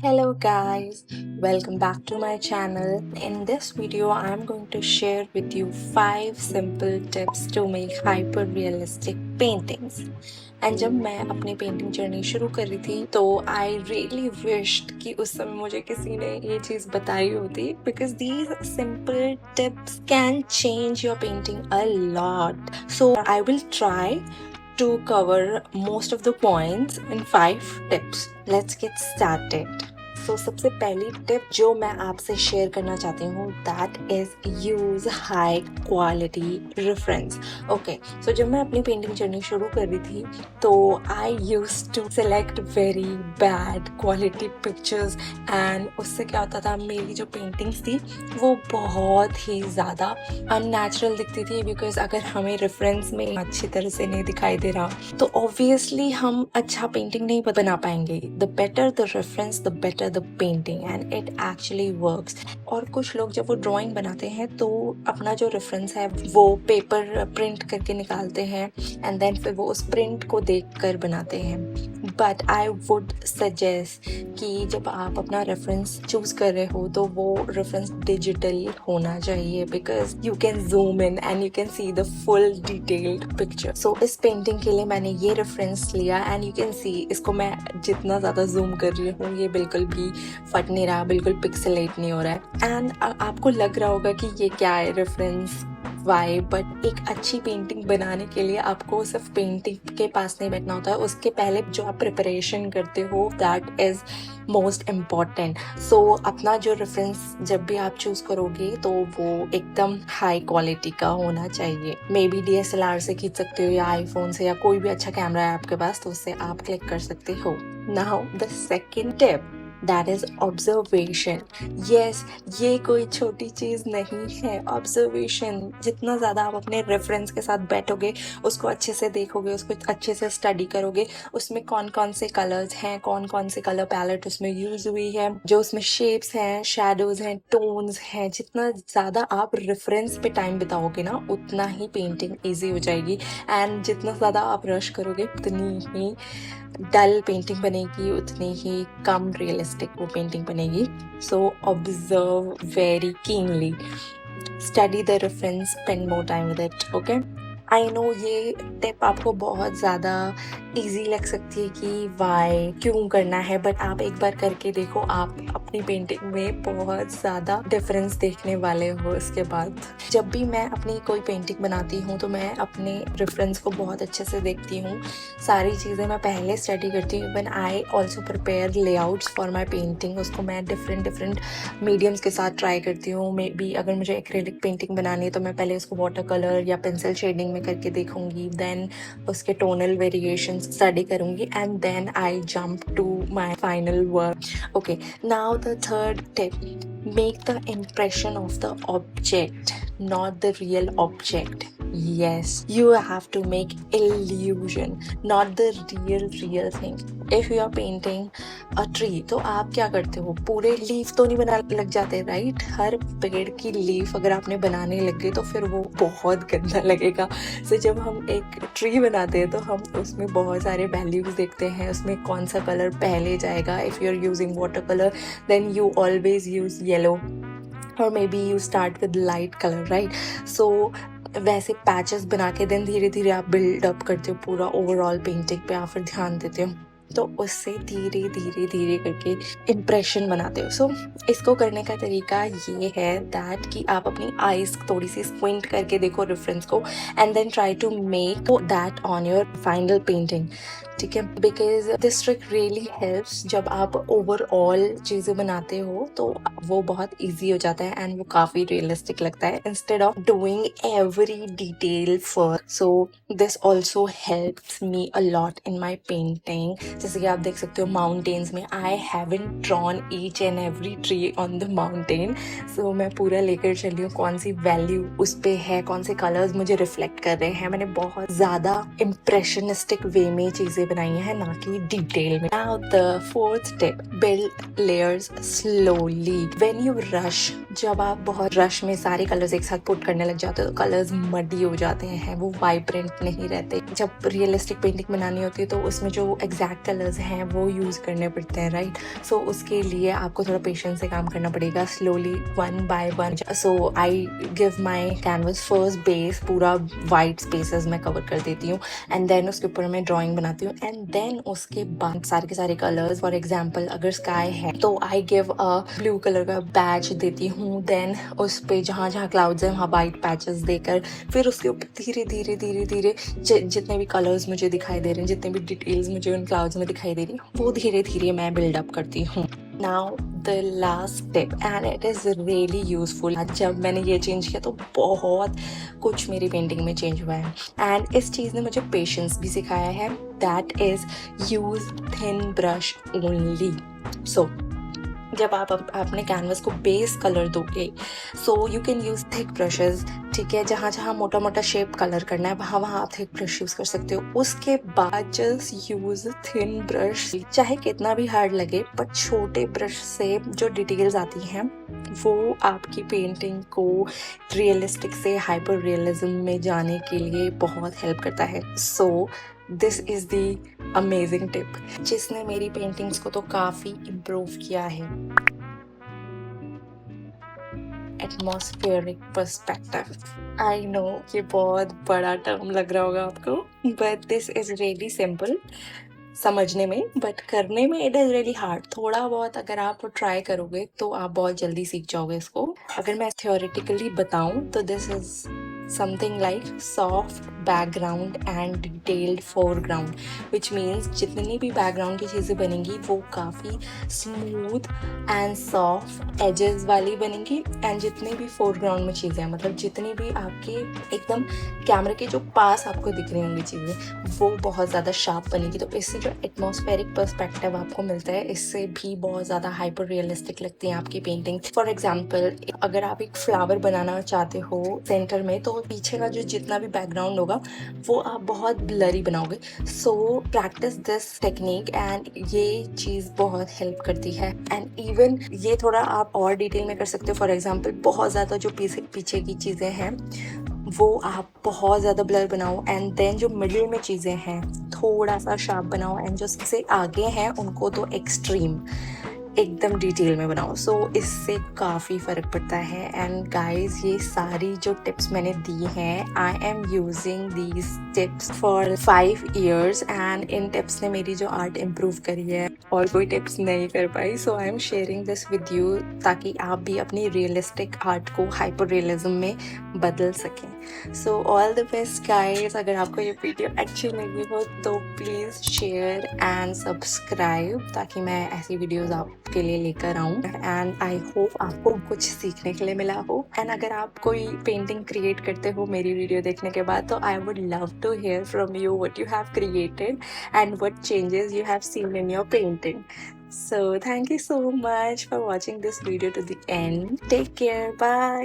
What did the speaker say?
Hello guys, welcome back to my channel. In this video, I'm going to share with you 5 simple tips to make hyper realistic paintings. And जब मैं अपनी painting journey शुरू कर रही थी तो I really wished कि उस समय मुझे किसी ने ये चीज़ बताई होती because these simple tips can change your painting a lot. So I will try to cover most of the points in 5 tips. Let's get started. So सबसे पहली टिप जो मैं आपसे शेयर करना चाहती हूँ that is use high quality reference. Okay, so जब मैं अपनी पेंटिंग जर्नी शुरू कर रही थी तो I used to select very bad quality pictures and उससे क्या होता था, मेरी जो पेंटिंग्स थी वो बहुत ही ज़्यादा अननेचुरल दिखती थी बिकॉज अगर हमें रेफरेंस में अच्छी तरह से नहीं दिखाई दे रहा तो ऑब्वियसली हम अच्छा पेंटिंग नहीं बना पाएंगे. The better the reference the better the painting and it actually works. और कुछ लोग जब वो ड्राइंग बनाते हैं तो अपना जो रेफरेंस है वो पेपर प्रिंट करके निकालते हैं एंड देन फिर वो उस प्रिंट को देख कर बनाते हैं. बट आई वुड सजेस्ट कि जब आप अपना रेफरेंस चूज कर रहे हो तो वो रेफरेंस डिजिटल होना चाहिए because you can zoom in and you can see the full detailed picture. So इस पेंटिंग के लिए मैंने ये रेफरेंस लिया एंड यू कैन सी इसको मैं जितना ज़्यादा जूम कर रही हूँ ये बिल्कुल भी फट नहीं रहा, बिल्कुल पिक्सेलेट नहीं हो रहा है. एंड आपको लग रहा होगा कि ये क्या है रेफरेंस वाई, बट एक अच्छी पेंटिंग बनाने के लिए आपको सिर्फ पेंटिंग के पास नहीं बैठना होता है, उसके पहले जो आप प्रिपरेशन करते हो दैट इज मोस्ट इम्पॉर्टेंट. सो अपना जो रेफरेंस जब भी आप चूज करोगे तो वो एकदम हाई क्वालिटी का होना चाहिए. मे बी DSLR से खींच सकते हो या आईफोन से या कोई भी अच्छा कैमरा है आपके पास तो उससे आप क्लिक कर सकते हो. Now the second tip that is observation. Yes, ये कोई छोटी चीज़ नहीं है. Observation, जितना ज़्यादा आप अपने रेफरेंस के साथ बैठोगे, उसको अच्छे से देखोगे, उसको अच्छे से स्टडी करोगे, उसमें कौन कौन से कलर्स हैं, कौन कौन से कलर पैलेट उसमें यूज हुई है, जो उसमें शेप्स हैं, शेडोज हैं, टोन्स हैं, जितना ज़्यादा आप रेफरेंस पे टाइम बिताओगे ना उतना ही पेंटिंग ईजी हो जाएगी. एंड जितना ज़्यादा आप रश करोगे उतनी ही डल पेंटिंग बनेगी, उतनी ही कम रियलिस्टिक वो पेंटिंग बनेगी. So observe very keenly, study the reference, spend more time with it. Okay, I know ये टिप आपको बहुत ज़्यादा इजी लग सकती है कि वाई क्यों करना है, बट आप एक बार करके देखो, आप अपनी पेंटिंग में बहुत ज़्यादा डिफरेंस देखने वाले हो इसके बाद. जब भी मैं अपनी कोई पेंटिंग बनाती हूँ तो मैं अपने रेफरेंस को बहुत अच्छे से देखती हूँ, सारी चीज़ें मैं पहले स्टडी करती हूँ. Even I also prepare layouts for my painting, उसको मैं डिफरेंट मीडियम्स के साथ ट्राई करती हूँ. मे बी अगर मुझे एक्रेलिक पेंटिंग बनानी है तो मैं पहले उसको वाटर कलर या पेंसिल शेडिंग में करके देखूंगी, देन उसके टोनल वेरिएशंस स्टडी करूंगी and then I jump to my final work. Okay, now the third tip, make the impression of the object, not the real object. Yes, you have to make illusion, not the real thing. If you are painting a tree, तो आप क्या करते हो, पूरे leaf तो नहीं बना लग जाते, राइट? हर पेड़ की लीफ अगर आपने बनाने लग गए तो फिर वो बहुत गंदा लगेगा. So जब हम एक ट्री बनाते हैं तो हम उसमें बहुत सारे वैल्यूज देखते हैं, उसमें कौन सा कलर पहले जाएगा. If you are using watercolor, then you always use yellow or maybe you start with light color, right? So वैसे पैचेस बना के देन धीरे धीरे आप बिल्डअप करते हो पूरा ओवरऑल पेंटिंग पे, आप फिर ध्यान देते हो तो उससे धीरे धीरे धीरे करके इम्प्रेशन बनाते हो. सो इसको करने का तरीका ये है दैट कि आप अपनी आईज थोड़ी सी स्क्विंट करके देखो रेफरेंस को and then try to make that on your final painting. ठीक है, because this trick really helps. जब आप ओवरऑल चीज़ें बनाते हो तो वो बहुत ईजी हो जाता है एंड वो काफ़ी रियलिस्टिक लगता है instead of doing every detail first. So this also helps me a lot in my painting. जैसे कि आप देख सकते हो माउंटेन्स में I haven't drawn each and every tree on the mountain. So मैं पूरा लेकर चली हूँ कौन सी वैल्यू उस पर है, कौन से कलर्स मुझे रिफ्लेक्ट कर रहे हैं. मैंने बहुत ज़्यादा इम्प्रेशनिस्टिक वे में चीज़ें चीजें बनाई हैं, ना कि डिटेल में। Now the fourth tip, build layers slowly. When you rush, जब आप बहुत रश में सारे कलर्स एक साथ पुट करने लग जाते हो तो कलर्स मडी हो जाते हैं, वो वाइब्रेंट नहीं रहते। जब रियलिस्टिक पेंटिंग बनानी होती है तो उसमें जो एग्जैक्ट कलर्स हैं वो यूज करने पड़ते हैं, राइट। सो उसके लिए आपको थोड़ा पेशेंस से काम करना पड़ेगा, slowly, one by one. So I give my canvas first base, पूरा वाइट स्पेसेस में कवर कर देती हूँ, एंड देन उसके ऊपर मैं ड्राइंग बनाती हूँ, एंड देन उसके बाद सारे के सारे कलर्स, फॉर एग्जाम्पल अगर स्काई है तो I give a blue colour का पैच देती हूँ, देन उस पे जहाँ जहाँ क्लाउड्स है वहाँ वाइट पैचेस देकर फिर उसके ऊपर धीरे धीरे धीरे धीरे जितने भी कलर्स मुझे दिखाई दे रहे हैं, जितने भी डिटेल्स मुझे उन क्लाउड्स में दिखाई दे रही है, वो धीरे धीरे मैं बिल्डअप करती हूँ। Now the last tip, and it is really useful. जब मैंने ये चेंज किया तो बहुत कुछ मेरी पेंटिंग में चेंज हुआ है, एंड इस चीज़ ने मुझे पेशेंस भी सिखाया है। That is use thin brush only. So जब आप अपने कैनवस को बेस कलर दोगे, so you can use thick brushes, ठीक है। जहाँ जहाँ मोटा मोटा शेप कलर करना है वहाँ वहाँ आप थिक ब्रश यूज कर सकते हो। उसके बाद जस्ट यूज थिन ब्रश, चाहे कितना भी हार्ड लगे, बट छोटे ब्रश से जो डिटेल्स आती हैं वो आपकी पेंटिंग को रियलिस्टिक से हाइपर रियलिज्म में जाने के लिए बहुत हेल्प करता है। So this is the amazing tip जिसने मेरी पेंटिंग्स को तो काफी इम्प्रूव किया है। एटमॉस्फेरिक पर्सपेक्टिव, आई नो ये बहुत बड़ा टर्म लग रहा होगा आपको, but this is really simple समझने में, बट करने में इट इज़ रियली हार्ड। थोड़ा बहुत अगर आप ट्राई करोगे तो आप बहुत जल्दी सीख जाओगे इसको। अगर मैं थियोरेटिकली बताऊं तो this is something like soft background and detailed foreground, which means जितनी भी बैकग्राउंड की चीज़ें बनेंगी वो काफ़ी स्मूथ एंड सॉफ्ट एजेस वाली बनेंगी, एंड जितनी भी फोरग्राउंड में चीज़ें हैं, मतलब जितनी भी आपके एकदम कैमरे के जो पास आपको दिख रही होंगी चीज़ें, वो बहुत ज़्यादा शार्प बनेगी। तो इससे जो एटमॉस्फेरिक पर्सपेक्टिव आपको मिलता है, इससे भी बहुत ज़्यादा हाइपर रियलिस्टिक लगती है आपकी पेंटिंग। फॉर एग्जाम्पल अगर आप एक फ्लावर बनाना चाहते हो सेंटर में, तो पीछे का जो जितना भी बैकग्राउंड होगा वो आप बहुत ब्लरी बनाओगे। So practice this technique and ये चीज़ बहुत हेल्प करती है। एंड इवन ये थोड़ा आप और डिटेल में कर सकते हो। फॉर एग्जाम्पल बहुत ज़्यादा जो पीछे की चीज़ें हैं वो आप बहुत ज़्यादा ब्लर बनाओ, एंड देन जो मिडिल में चीज़ें हैं थोड़ा सा शार्प बनाओ, एंड जो सबसे आगे हैं उनको तो एक्सट्रीम एकदम डिटेल में बनाओ। सो इससे काफ़ी फ़र्क पड़ता है। एंड गाइज ये सारी जो टिप्स मैंने दी हैं, I am using these tips for 5 years, and in tips ने मेरी जो आर्ट इम्प्रूव करी है और कोई टिप्स नहीं कर पाई। So I am sharing this with you ताकि आप भी अपनी रियलिस्टिक आर्ट को हाइपर रियलिज्म में बदल सकें। So all the best guys. अगर आपको ये वीडियो अच्छी लगी हो तो प्लीज़ शेयर एंड सब्सक्राइब ताकि मैं ऐसी वीडियोज़ आपके लिए लेकर आऊँ। एंड आई होप आपको कुछ सीखने के लिए मिला हो। एंड अगर आप कोई पेंटिंग क्रिएट करते हो मेरी वीडियो देखने के बाद, तो I would love to hear from you what you have created and what changes you have seen in your painting. So thank you so much for watching this video to the end. Take care. Bye.